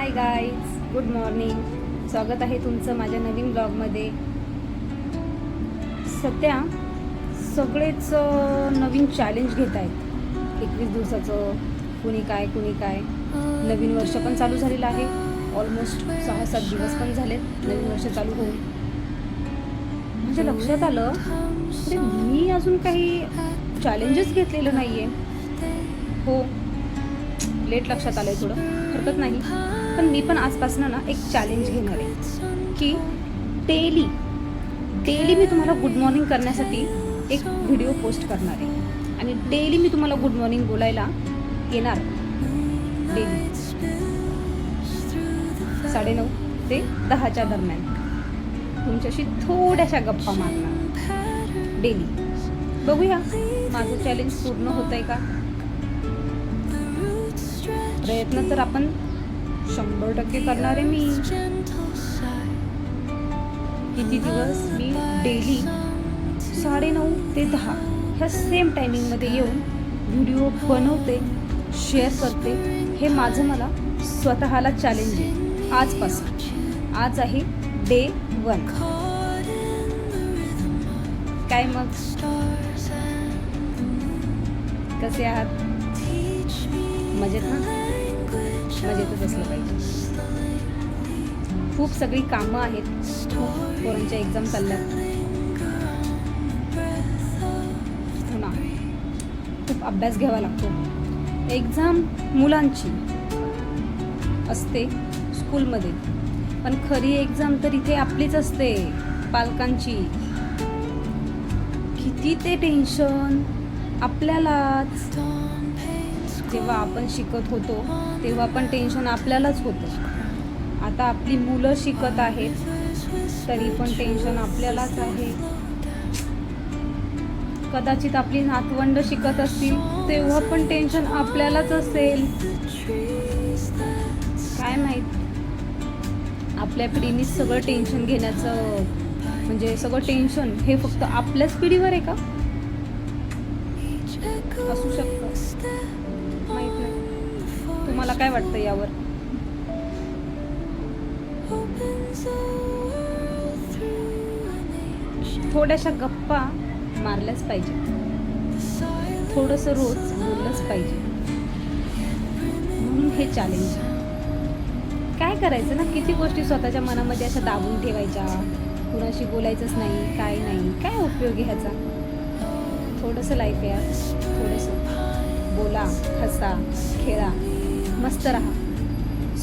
Hi guys, good morning. स्वागत आहे तुमचं माझ्या नवीन ब्लॉगमध्ये. सध्या सगळेच नवीन चॅलेंज घेत आहेत. 21 दिवसाचं कुणी काय. नवीन वर्ष पण चालू झालेलं आहे. ऑलमोस्ट 6-7 दिवस पण झालेत नवीन वर्ष चालू होऊन. म्हणजे लक्षात आलं अरे मी अजून काही चॅलेंजच घेतलेलं नाही आहे. हो, लेट लक्षात आलं आहे, थोडं हरकत नाही. पण मी पण आजपासून ना एक चॅलेंज घेणार आहे की डेली मी तुम्हाला गुड मॉर्निंग करण्यासाठी एक व्हिडिओ पोस्ट करणार आहे. आणि डेली मी तुम्हाला गुड मॉर्निंग बोलायला येणार. डेली 9:30 ते 10च्या दरम्यान तुमच्याशी थोड्याशा गप्पा मारणार डेली. बघूया माझं चॅलेंज पूर्ण होत आहे का. प्रयत्न तर आपण 100% करणार आहे. मी किती दिवस मी डेली 9:30 ते 10 ह्या सेम टायमिंगमध्ये येऊन व्हिडिओ बनवते, शेअर करते. हे माझं मला स्वतःला चॅलेंज आहे आजपासून. आज आहे डे 1. काय मग कसे आहात? मजेत ना? मजेतच असलं पाहिजे. खूप सगळी कामं आहेत. खूप पोरांच्या एक्झाम चालल्यात हो ना. खूप अभ्यास घ्यावा लागतो. एक्झाम मुलांची असते स्कूलमध्ये, पण खरी एक्झाम तर इथे आपलीच असते, पालकांची. किती ते टेन्शन आपल्यालाच. जेव्हा आपण शिकत होतो तेव्हा पण टेन्शन आपल्यालाच होतं. आता आपली मुलं शिकत आहेत तरी पण टेन्शन आपल्यालाच आहे. कदाचित आपली नातवंड शिकत असतील तेव्हा पण टेन्शन आपल्यालाच असेल. काय माहीत, आपल्या पिढीनेच सगळं टेन्शन घेण्याचं, म्हणजे सगळं टेन्शन हे फक्त आपल्याच पिढीवर आहे का? असू शकतं, माहित नाही. तुम्हाला काय वाटतं यावर? थोड्याशा गप्पा मारल्याच पाहिजे, थोडंसं रोज बोललंच पाहिजे. म्हणून हे चॅलेंज. काय करायचं ना, किती गोष्टी स्वतःच्या मनामध्ये अशा दाबून ठेवायच्या, कुणाशी बोलायचंच नाही, काय नाही, काय उपयोग आहे ह्याचा. थोडंसं लाईफ आहे यार. थोडंसं बोला, हसा, खेळा, मस्त राहा,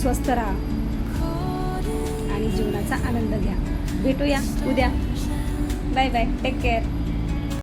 स्वस्थ राहा आणि जीवनाचा आनंद घ्या. भेटूया उद्या. Bye bye, take care.